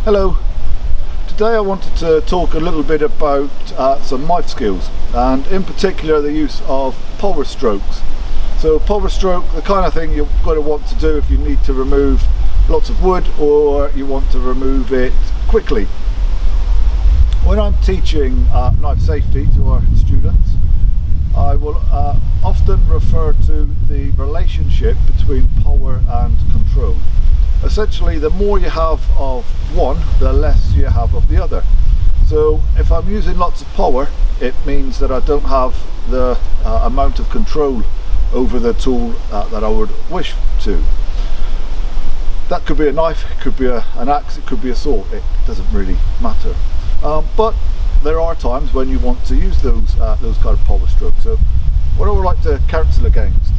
Hello. Today I wanted to talk a little bit about some knife skills, and in particular the use of power strokes. So power stroke, the kind of thing you're going to want to do if you need to remove lots of wood or you want to remove it quickly. When I'm teaching knife safety to our students, I will often refer to the relationship between power and control. Essentially, the more you have of one, the less you have of the other. So if I'm using lots of power, it means that I don't have the amount of control over the tool that I would wish to. That could be a knife, it could be an axe, it could be a saw, it doesn't really matter. But there are times when you want to use those kind of power strokes. So what I would like to counsel against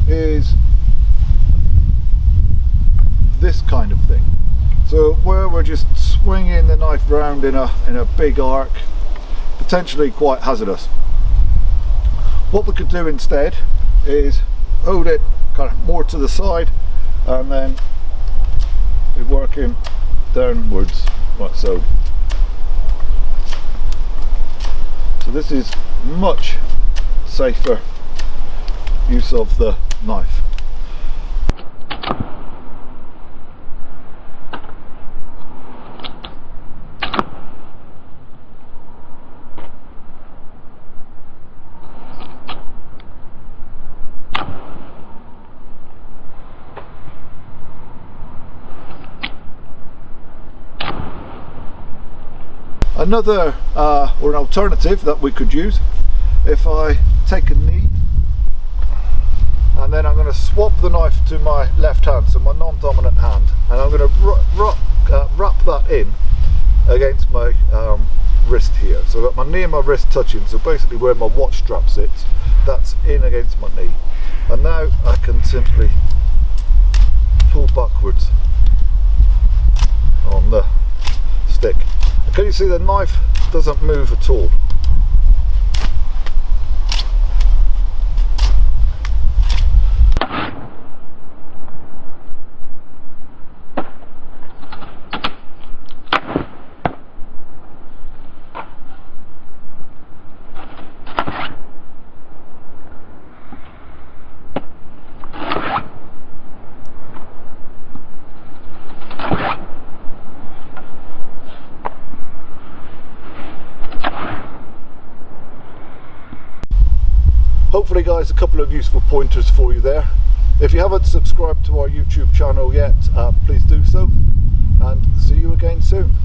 is this kind of thing. So where we're just swinging the knife round in a big arc, potentially quite hazardous. What we could do instead is hold it kind of more to the side and then be working downwards like so. So this is much safer use of the knife. Another or an alternative that we could use, if I take a knee and then I'm going to swap the knife to my left hand, so my non-dominant hand, and I'm going to wrap that in against my wrist here. So I've got my knee and my wrist touching, so basically where my watch strap sits, that's in against my knee. And now I can simply pull backwards on the stick. Can you see the knife doesn't move at all? Hopefully guys, a couple of useful pointers for you there. If you haven't subscribed to our YouTube channel yet, please do so, and see you again soon.